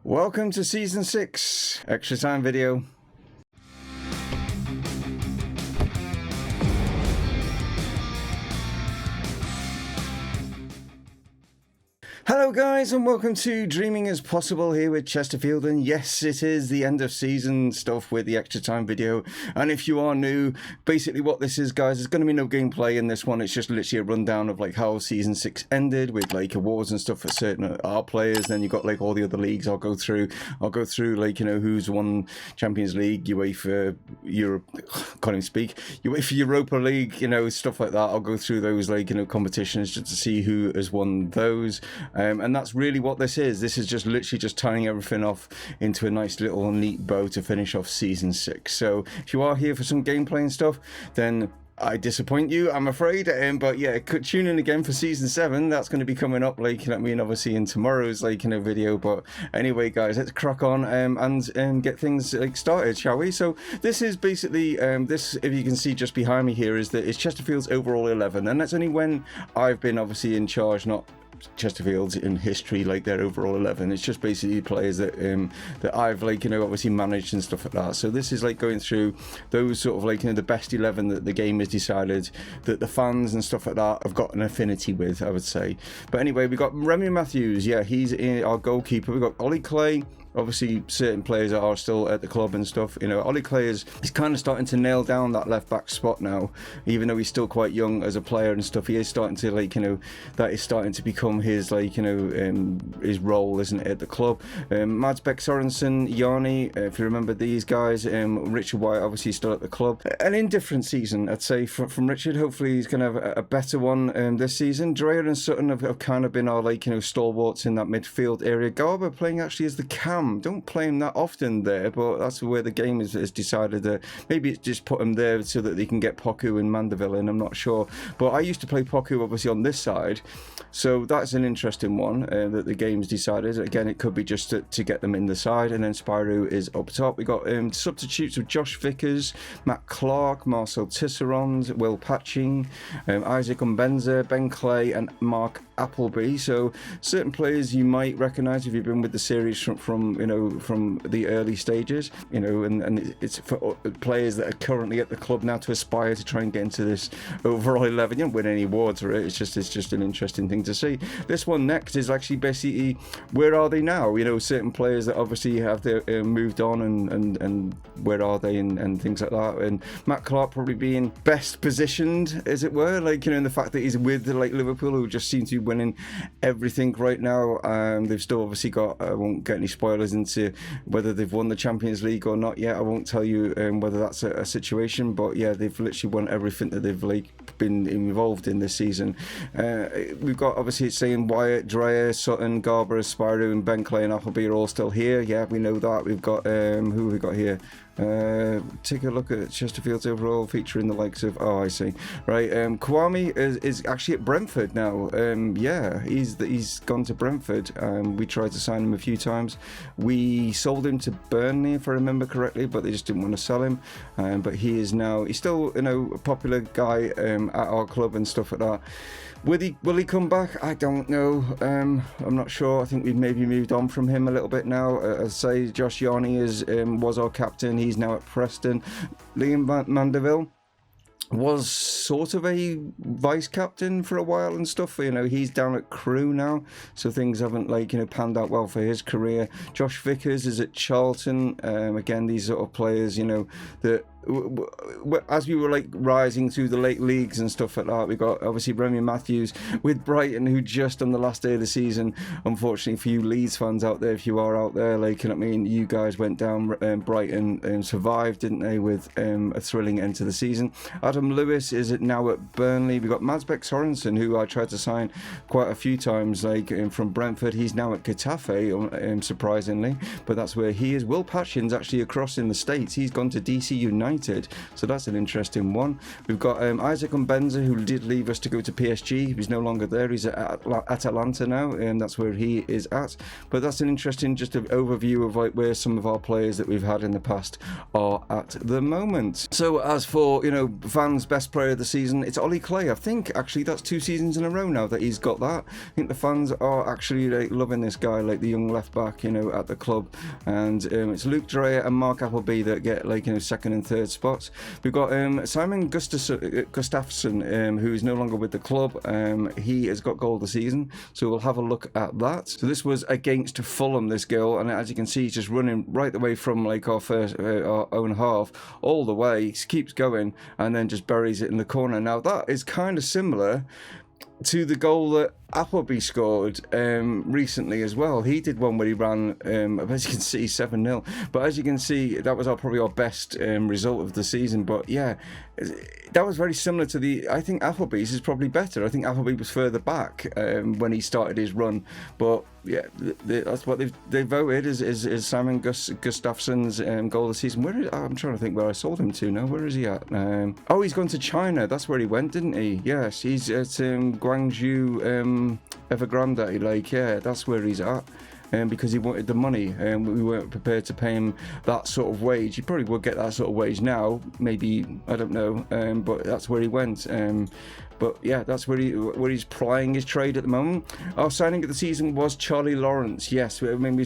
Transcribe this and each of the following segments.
Welcome to Season 6, Extra Time video. Hello guys and welcome to Dreaming as Possible here with Chesterfield, and yes, it is the end of season stuff with the Extra Time video. And if you are new, basically what this is, guys, there's going to be no gameplay in this one. It's just literally a rundown of like how season 6 ended with like awards and stuff for certain our players. Then you've got like all the other leagues I'll go through like, you know, who's won Champions League, UEFA, Europe, can't even speak, UEFA Europa League, you know, stuff like that. I'll go through those, like, you know, competitions just to see who has won those. And that's really what this is. This is just literally just tying everything off into a nice little neat bow to finish off season 6. So if you are here for some gameplay and stuff, then I disappoint you, I'm afraid. But yeah, tune in again for season 7. That's going to be coming up, like, I mean, obviously in tomorrow's, like, you know, video. But anyway, guys, let's crack on and get things like started, shall we? So this is basically this, if you can see just behind me here, is that it's Chesterfield's overall 11, and that's only when I've been obviously in charge, not Chesterfield's in history, like their overall 11. It's just basically players that that I've, like, you know, obviously managed and stuff like that. So this is like going through those sort of, like, you know, the best 11 that the game has decided that the fans and stuff like that have got an affinity with, I would say. But anyway, we've got Remy Matthews, yeah, he's our goalkeeper. We've got Ollie Clay. Obviously, certain players that are still at the club and stuff. You know, Ollie Clay he's kind of starting to nail down that left back spot now. Even though he's still quite young as a player and stuff, he is starting to, like, you know, that is starting to become his, like, you know, his role, isn't it, at the club. Mads Beck Sorensen, Yanni, if you remember these guys. Richard White, obviously, still at the club. An indifferent season, I'd say, from Richard. Hopefully, he's going to have a better one this season. Dreyer and Sutton have kind of been our, like, you know, stalwarts in that midfield area. Garber playing actually as the cam. Don't play him that often there, but that's where the game has decided that maybe it's just put him there so that they can get Poku and Mandeville in. I'm not sure, but I used to play Poku obviously on this side, so that's an interesting one that the game's decided. Again, it could be just to get them in the side, and then Spyro is up top. We got substitutes of Josh Vickers, Matt Clark, Marcel Tisserand, Will Patching, Isaac Umbenza, Ben Clay, and Mark Appleby. So certain players you might recognise if you've been with the series from you know, from the early stages, you know, and it's for players that are currently at the club now to aspire to try and get into this overall 11. You don't win any awards for it. It's just an interesting thing to see. This one next is actually basically where are they now? You know, certain players that obviously have moved on and where are they and things like that. And Matt Clark probably being best positioned, as it were, like, you know, in the fact that he's with like Liverpool, who just seem to be winning everything right now. They've still obviously got, I won't get any spoilers into whether they've won the Champions League or not yet. I won't tell you whether that's a situation, but yeah, they've literally won everything that they've, like, been involved in this season. We've got, obviously, it's saying Wyatt, Dreyer, Sutton, Garber, Spyro, and Ben Clay and Appleby are all still here. Yeah, we know that. We've got who have we got here? Take a look at Chesterfield's overall, featuring the likes of, oh, I see, right, Kwame is actually at Brentford now. Yeah, he's gone to Brentford. We tried to sign him a few times. We sold him to Burnley, if I remember correctly, but they just didn't want to sell him. But he's still, you know, a popular guy at our club and stuff like that. Will he come back? I don't know. I'm not sure. I think we've maybe moved on from him a little bit now. As I say, Josh Yanni was our captain. He's now at Preston. Liam Mandeville was sort of a vice captain for a while and stuff. You know, he's down at Crewe now, so things haven't, like, you know, panned out well for his career. Josh Vickers is at Charlton. Again, these sort of players, you know, that as we were, like, rising through the late leagues and stuff like that. We got obviously Remy Matthews with Brighton, who just on the last day of the season, unfortunately for you Leeds fans out there, if you are out there, like, I mean, you guys went down. Brighton survived, didn't they, with a thrilling end to the season. Adam Lewis is now at Burnley. We got Mads Beck Sorensen, who I tried to sign quite a few times, like, from Brentford. He's now at Getafe, surprisingly, but that's where he is. Will Patchin's actually across in the States. He's gone to DC United. United. So that's an interesting one. We've got Isaac Mbenza, who did leave us to go to PSG. He's no longer there. He's at Atalanta now, and that's where he is at. But that's an interesting just an overview of like where some of our players that we've had in the past are at the moment. So as for, you know, fans' best player of the season, it's Ollie Clay. I think actually that's 2 seasons in a row now that he's got that. I think the fans are actually like loving this guy, like the young left back, you know, at the club. And it's Luke Dreyer and Mark Appleby that get like, you know, 2nd and 3rd spots. We've got Simon Gustafsson, who is no longer with the club. He has got goal of the season, so we'll have a look at that. So this was against Fulham, this goal, and as you can see, he's just running right the way from like our own half all the way. He keeps going and then just buries it in the corner. Now that is kind of similar to the goal that Appleby scored recently as well. He did one where he ran, as you can see, 7-0. But as you can see, that was probably our best result of the season. But yeah, that was very similar to the... I think Appleby's is probably better. I think Appleby was further back when he started his run. But yeah, that's what they voted is Simon Gustafsson's goal of the season. I'm trying to think where I sold him to now. Where is he at? Oh, he's gone to China. That's where he went, didn't he? Yes, he's at Guangzhou Evergrande. Like, yeah, that's where he's at. Because he wanted the money, and we weren't prepared to pay him that sort of wage. He probably would get that sort of wage now, maybe, I don't know, but that's where he went. But yeah, that's where he's plying his trade at the moment. Our signing of the season was Charlie Lawrence. Yes, I mean we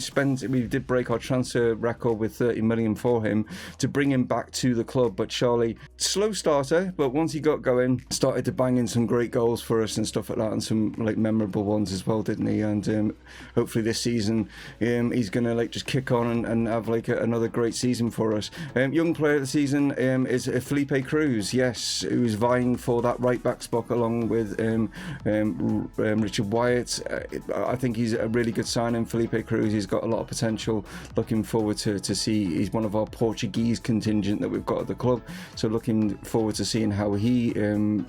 did break our transfer record with 30 million for him to bring him back to the club. But Charlie, slow starter, but once he got going, started to bang in some great goals for us and stuff like that, and some like memorable ones as well, didn't he? And hopefully this season he's gonna like just kick on and have like another great season for us. Young player of the season is Felipe Cruz. Yes, who's vying for that right back spot along with Richard Wyatt. I think he's a really good signing, Felipe Cruz. He's got a lot of potential. Looking forward to see. He's one of our Portuguese contingent that we've got at the club, so looking forward to seeing how he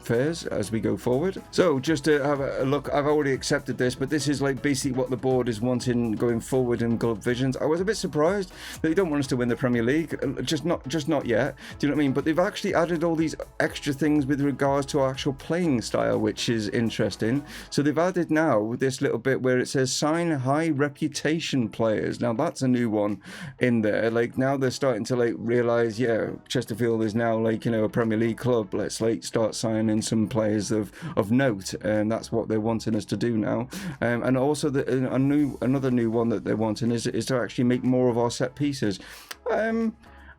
fares as we go forward. So just to have a look, I've already accepted this, but this is like basically what the board is wanting going forward in Club Visions. I was a bit surprised that they don't want us to win the Premier League, just not yet. Do you know what I mean? But they've actually added all these extra things with regards to our actual playing style, which is interesting. So they've added now this little bit where it says sign high reputation players. Now that's a new one in there. Like now they're starting to like realize, yeah, Chesterfield is now like, you know, a Premier League club. Let's like start signing some players of note, and that's what they're wanting us to do now. And also another new one that they're wanting is to actually make more of our set pieces.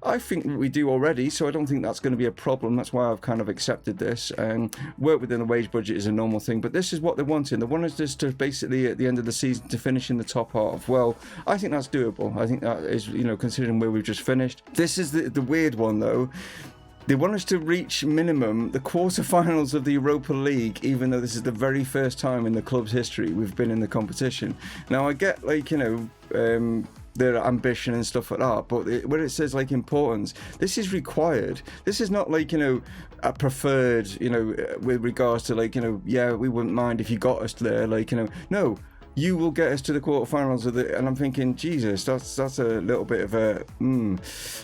I think we do already, so I don't think that's going to be a problem. That's why I've kind of accepted this. Work within the wage budget is a normal thing, but this is what they're wanting. They want us to basically, at the end of the season, to finish in the top half. Well, I think that's doable. I think that is, you know, considering where we've just finished. This is the weird one, though. They want us to reach minimum the quarterfinals of the Europa League, even though this is the very first time in the club's history we've been in the competition. Now, I get, like, you know, their ambition and stuff like that, but where it says like importance, this is required. This is not like, you know, a preferred, you know, with regards to like, you know, yeah, we wouldn't mind if you got us there, like, you know, no, you will get us to the quarterfinals of the, and I'm thinking, Jesus, that's a little bit of a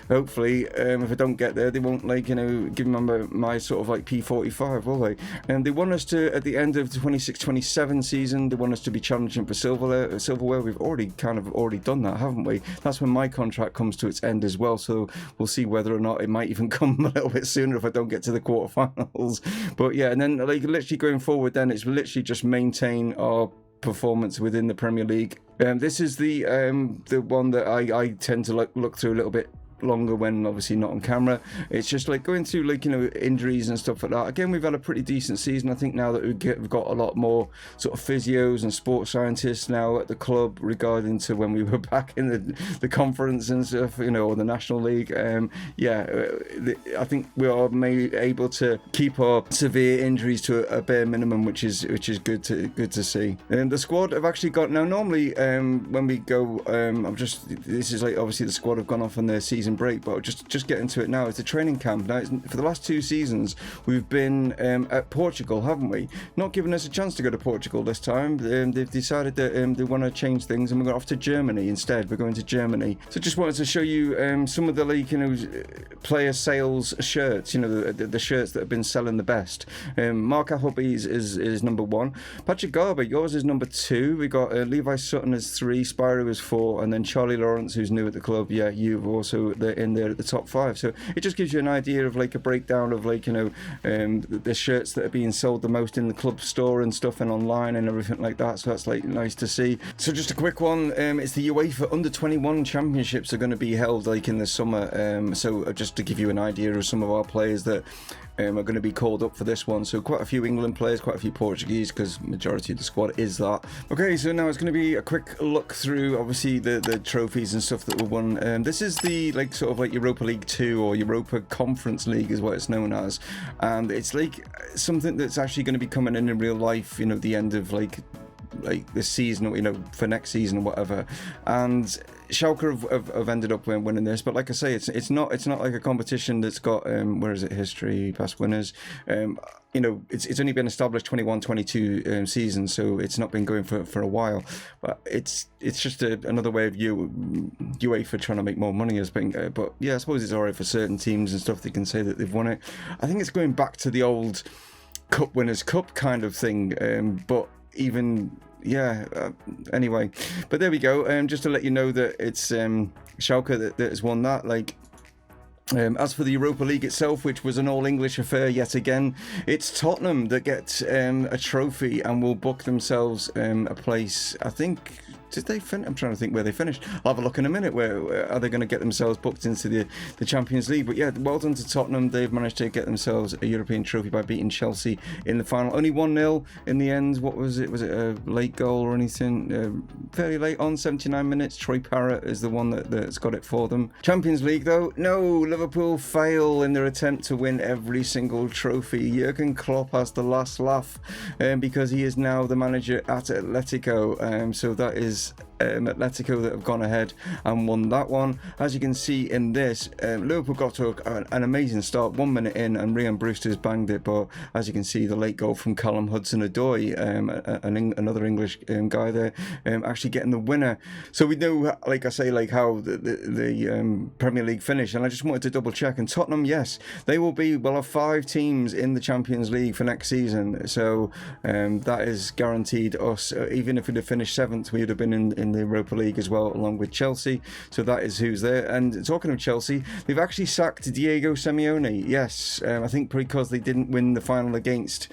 hopefully if I don't get there, they won't like, you know, give me my sort of like P45, will they? And they want us to, at the end of the 26-27 season, they want us to be challenging for silverware. We've already done that, haven't we? That's when my contract comes to its end as well, so we'll see whether or not it might even come a little bit sooner if I don't get to the quarterfinals. But yeah, and then like literally going forward, then it's literally just maintain our performance within the Premier League. This is the one that I tend to look through a little bit longer when obviously not on camera. It's just like going through like, you know, injuries and stuff like that. Again, we've had a pretty decent season. I think now that we've got a lot more sort of physios and sports scientists now at the club regarding to when we were back in the conference and stuff, you know, or the National League. I think we are able to keep our severe injuries to a bare minimum, which is good to see. And the squad have actually got now. Normally, when we go, this is like obviously the squad have gone off on their season season break, but I'll just get into it now. It's a training camp. Now, for the last 2 seasons, we've been at Portugal, haven't we? Not giving us a chance to go to Portugal this time. They've decided that they want to change things, and we're going off to Germany instead. We're going to Germany. So just wanted to show you some of the, like, you know, player sales shirts, you know, the shirts that have been selling the best. Mark Appleby's is number 1. Patrick Garber, yours is number 2. We got Levi Sutton as 3, Spyro is 4, and then Charlie Lawrence, who's new at the club. Yeah, you've also in there at the top 5. So it just gives you an idea of, like, a breakdown of, like, you know, the shirts that are being sold the most in the club store and stuff, and online and everything like that. So that's, like, nice to see. So just a quick one. It's the UEFA Under 21 Championships are going to be held, like, in the summer. So just to give you an idea of some of our players that are going to be called up for this one. So quite a few England players, quite a few Portuguese, because majority of the squad is that. Okay, so now it's going to be a quick look through, obviously, the trophies and stuff that were won. This is the, like, sort of like Europa League 2 or Europa Conference League is what it's known as, and it's like something that's actually going to be coming in real life, you know, the end of like this season, or, you know, for next season or whatever. And Schalke have ended up winning this, but like I say, it's not like a competition that's got where is it, history, past winners. You know, it's only been established 21-22 season, so it's not been going for a while. But it's just another way of UEFA trying to make more money, as being. But yeah, I suppose it's alright for certain teams and stuff. They can say that they've won it. I think it's going back to the old Cup Winners' Cup kind of thing, but even. Yeah, anyway, but there we go. Just to let you know that it's Schalke that has won that. Like, as for the Europa League itself, which was an all-English affair yet again, it's Tottenham that get a trophy and will book themselves a place. I think, did they finish? I'm trying to think where they finished. I'll have a look in a minute. Where are they going to get themselves booked into the Champions League? But yeah, well done to Tottenham. They've managed to get themselves a European trophy by beating Chelsea in the final. Only 1-0 in the end. What was it? Was it a late goal or anything? Fairly late on, 79 minutes. Troy Parrott is the one that's got it for them. Champions League, though, no. Liverpool fail in their attempt to win every single trophy. Jurgen Klopp has the last laugh because he is now the manager at Atletico. So that is Atletico that have gone ahead and won that one. As you can see in this, Liverpool got to an amazing start 1 minute in, and Ryan Brewster's banged it, but as you can see, the late goal from Callum Hudson-Odoi, another English guy there, actually getting the winner. So we know, like I say, like how the Premier League finished, and I just wanted to double check. And Tottenham, yes, they will have 5 teams in the Champions League for next season, so that is guaranteed us. Even if we'd have finished 7th, we would have been in the Europa League as well, along with Chelsea. So that is who's there. And talking of Chelsea, they've actually sacked Diego Simeone. Yes, I think because they didn't win the final against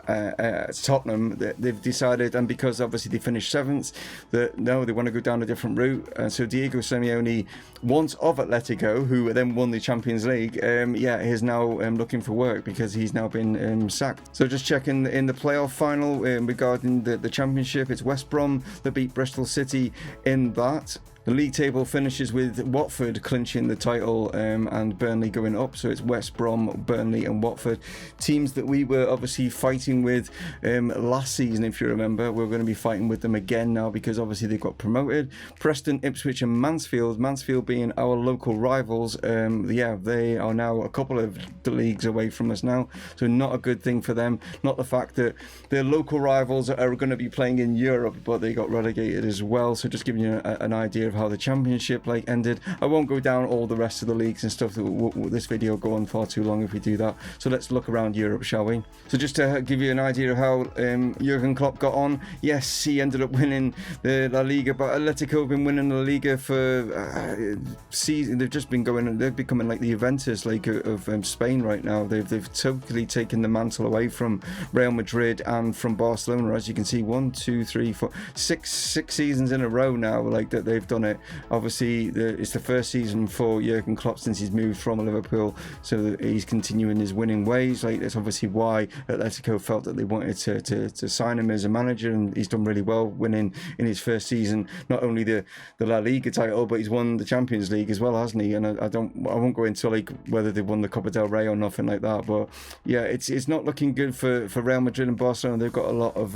Tottenham, they've decided, and because obviously they finished 7th, that no, they want to go down a different route. So Diego Simeone, once of Atletico, who then won the Champions League, is now looking for work because he's now been sacked. So just checking in the playoff final regarding the Championship, it's West Brom that beat Bristol City in that. The league table finishes with Watford clinching the title and Burnley going up. So it's West Brom, Burnley and Watford. Teams that we were obviously fighting with last season, if you remember. We're going to be fighting with them again now because obviously they got promoted. Preston, Ipswich and Mansfield. Mansfield being our local rivals. They are now a couple of the leagues away from us now. So not a good thing for them. Not the fact that their local rivals are going to be playing in Europe, but they got relegated as well. So just giving you an idea of how the Championship ended. I won't go down all the rest of the leagues and stuff. This video will go on far too long if we do that. So let's look around Europe, shall we? So just to give you an idea of how Jurgen Klopp got on. Yes, he ended up winning the La Liga, but Atletico have been winning La Liga for season. They've just been going. They're becoming like the Juventus of Spain right now. They've totally taken the mantle away from Real Madrid and from Barcelona. As you can see, 1, 2, 3, 4, 6 seasons in a row now that they've done it. Obviously, it's the first season for Jurgen Klopp since he's moved from Liverpool, so he's continuing his winning ways. That's obviously why Atletico felt that they wanted to sign him as a manager, and he's done really well, winning in his first season not only the La Liga title, but he's won the Champions League as well, hasn't he? And I won't go into whether they've won the Copa del Rey or nothing like that, but yeah, it's not looking good for Real Madrid and Barcelona. They've got a lot of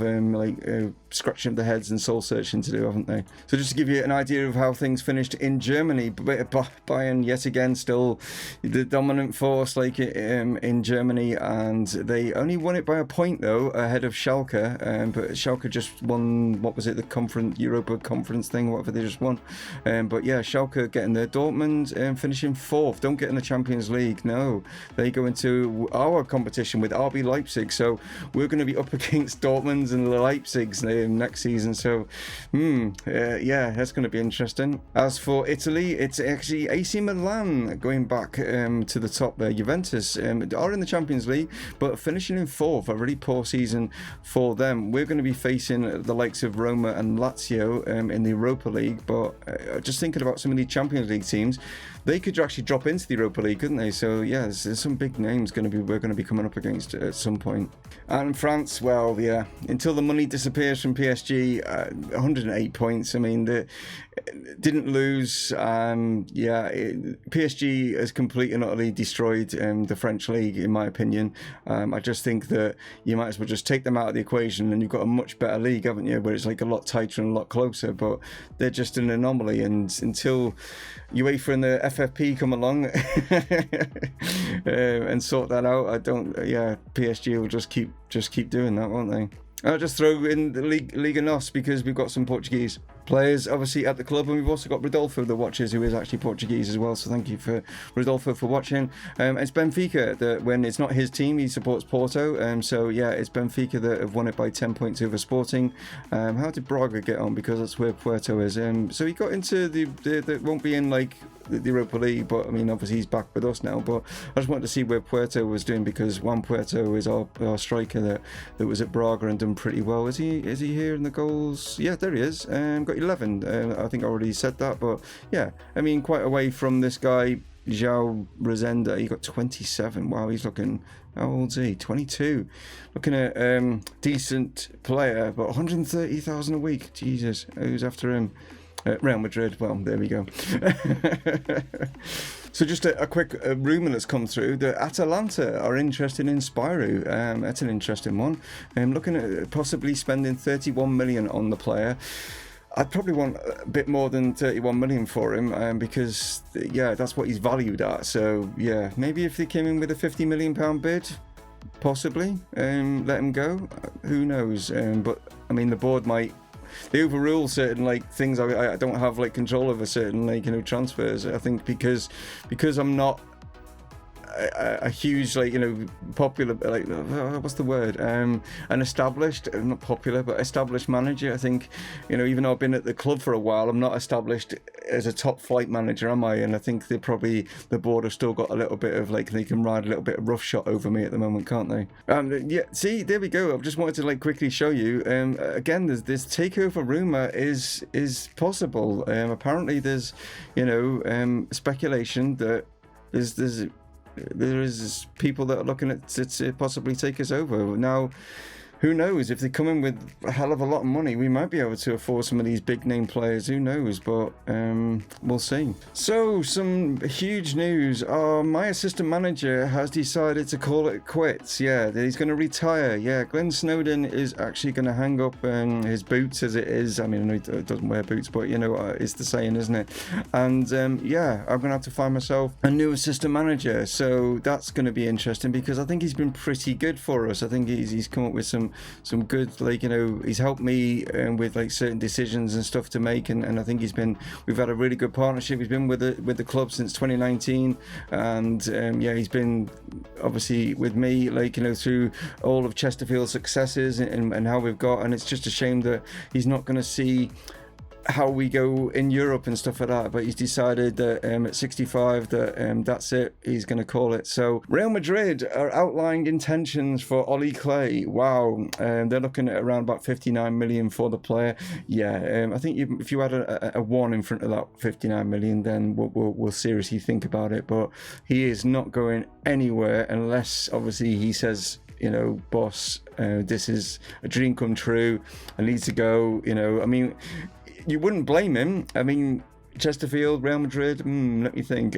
scratching of the heads and soul searching to do, haven't they? So just to give you an idea of how things finished in Germany. Bayern yet again still the dominant force like in Germany, and they only won it by a point though ahead of Schalke. But Schalke just won, what was it, the Europa Conference thing, whatever they just won. But yeah, Schalke getting there. Dortmund finishing 4th. Don't get in the Champions League. No, they go into our competition with RB Leipzig. So we're going to be up against Dortmund's and Leipzig's next season. So yeah, that's going to be interesting. As for Italy, it's actually AC Milan going back to the top there. Juventus are in the Champions League, but finishing in 4th. A really poor season for them. We're going to be facing the likes of Roma and Lazio in the Europa League, but just thinking about some of the Champions League teams, they could actually drop into the Europa League, couldn't they? So yeah, there's some big names we're going to be coming up against at some point. And France, well, yeah, until the money disappears from PSG, 108 points. I mean, they didn't lose. PSG has completely and utterly destroyed the French league, in my opinion. I just think that you might as well just take them out of the equation, and you've got a much better league, haven't you? Where it's like a lot tighter and a lot closer. But they're just an anomaly, and until UEFA and the FFP come along and sort that out, PSG will just keep doing that, won't they? I'll just throw in the Liga NOS because we've got some Portuguese players obviously at the club, and we've also got Rodolfo that watches, who is actually Portuguese as well, so thank you for Rodolfo for watching. It's Benfica that, when it's not his team, he supports Porto, so yeah, it's Benfica that have won it by 10 points over Sporting. How did Braga get on? Because that's where Puerto is. So he got into the won't be in like the Europa League, but I mean obviously he's back with us now, but I just wanted to see where Puerto was doing, because Juan Puerto is our striker that was at Braga and done pretty well. Is he here in the goals? Yeah, there he is. Got 11. I think I already said that, but yeah, I mean quite away from this guy João Rosenda. He got 27. Wow, he's looking, how old's he? 22. Looking at decent player, but 130,000 a week. Jesus, who's after him? Real Madrid. Well, there we go. So just a quick rumour that's come through that Atalanta are interested in Spyro. That's an interesting one. Looking at possibly spending 31 million on the player. I'd probably want a bit more than 31 million for him, because yeah, that's what he's valued at. So yeah, maybe if they came in with a 50 million pound bid, possibly let him go. Who knows? But I mean, the board might. They overrule certain like things. I don't have like control over certain like transfers. I think because I'm not a huge popular what's the word, an established, not popular but established manager. I think even though I've been at the club for a while, I'm not established as a top flight manager, am I? And I think the board have still got a little bit of they can ride a little bit of roughshod over me at the moment, can't they? Yeah, see, there we go. I've just wanted to quickly show you again, there's this takeover rumor is possible. Apparently there's speculation that there is people that are looking at to possibly take us over. Now, who knows? If they come in with a hell of a lot of money, we might be able to afford some of these big name players. Who knows? But we'll see. So, some huge news. My assistant manager has decided to call it quits. Yeah, he's going to retire. Yeah, Glenn Snowden is actually going to hang up his boots, as it is. I mean, I know he doesn't wear boots, but it's the saying, isn't it? And yeah, I'm going to have to find myself a new assistant manager. So that's going to be interesting, because I think he's been pretty good for us. I think he's come up with some good, he's helped me with certain decisions and stuff to make, and I think we've had a really good partnership. He's been with the club since 2019, and yeah, he's been obviously with me through all of Chesterfield's successes and how we've got, and it's just a shame that he's not going to see how we go in Europe and stuff like that, but he's decided that at 65 that that's it, he's going to call it. So Real Madrid are outlining intentions for Ollie Clay. Wow, they're looking at around about 59 million for the player. Yeah, I think if you had a one in front of that 59 million, then we'll seriously think about it. But he is not going anywhere unless obviously he says, boss, this is a dream come true, I need to go. I mean, you wouldn't blame him. I mean, Chesterfield, Real Madrid, let me think.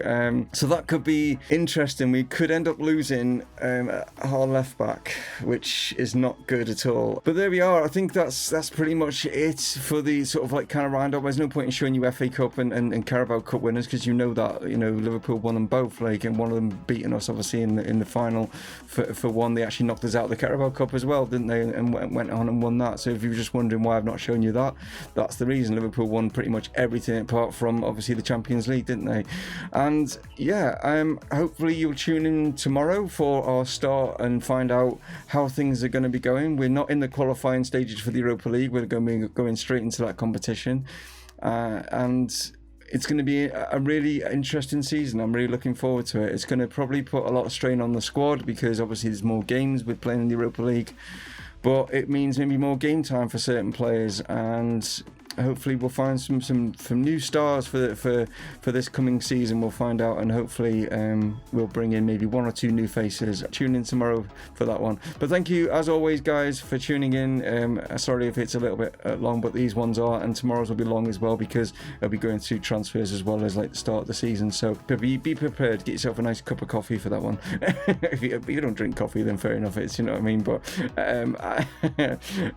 So that could be interesting. We could end up losing our left back, which is not good at all. But there we are. I think that's pretty much it for the sort of like kind of roundup. There's no point in showing you FA Cup and Carabao Cup winners, because you know that, you know, Liverpool won them both, like, and one of them beating us obviously in the final. For one, they actually knocked us out of the Carabao Cup as well, didn't they? And went on and won that. So if you were just wondering why I've not shown you that, that's the reason. Liverpool won pretty much everything apart from obviously the Champions League, didn't they? And yeah, hopefully you'll tune in tomorrow for our start and find out how things are going to be going. We're not in the qualifying stages for the Europa League. We're going straight into that competition, and it's going to be a really interesting season. I'm really looking forward to it. It's going to probably put a lot of strain on the squad, because obviously there's more games with playing in the Europa League, but it means maybe more game time for certain players, and hopefully we'll find some new stars for this coming season. We'll find out, and hopefully we'll bring in maybe 1 or 2 new faces. Tune in tomorrow for that one. But thank you as always, guys, for tuning in. Sorry if it's a little bit long, but these ones are, and tomorrow's will be long as well, because I'll be going through transfers as well as like the start of the season. So be prepared. Get yourself a nice cup of coffee for that one. If you don't drink coffee, then fair enough. It's, you know what I mean. But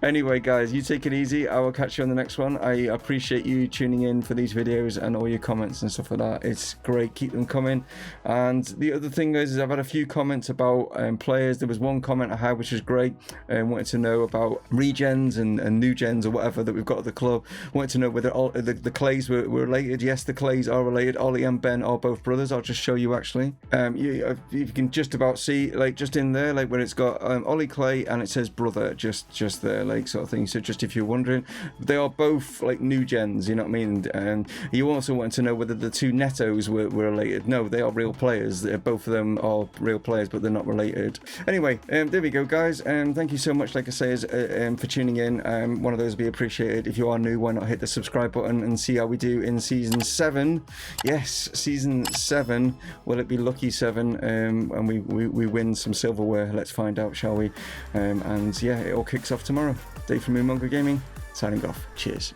anyway, guys, you take it easy. I will catch you on the next one. I appreciate you tuning in for these videos and all your comments and stuff like that. It's great. Keep them coming. And the other thing is I've had a few comments about players. There was one comment I had which was great, and wanted to know about regens and new gens or whatever that we've got at the club. Wanted to know whether all the Clays were related. Yes, the Clays are related. Ollie and Ben are both brothers. I'll just show you actually. You can just about see, like, just in there, like where it's got Ollie Clay and it says brother just there, like, sort of thing. So just if you're wondering, they are both like new gens, you know what I mean? And you also want to know whether the 2 Netos were related. No, they are real players. Both of them are real players, but they're not related. Anyway, there we go, guys. Thank you so much, like I say, for tuning in. One of those would be appreciated. If you are new, why not hit the subscribe button and see how we do in season 7? Yes, season 7. Will it be lucky 7? And we win some silverware? Let's find out, shall we? And yeah, it all kicks off tomorrow. Dave from Mumongu Gaming, signing off. Cheers.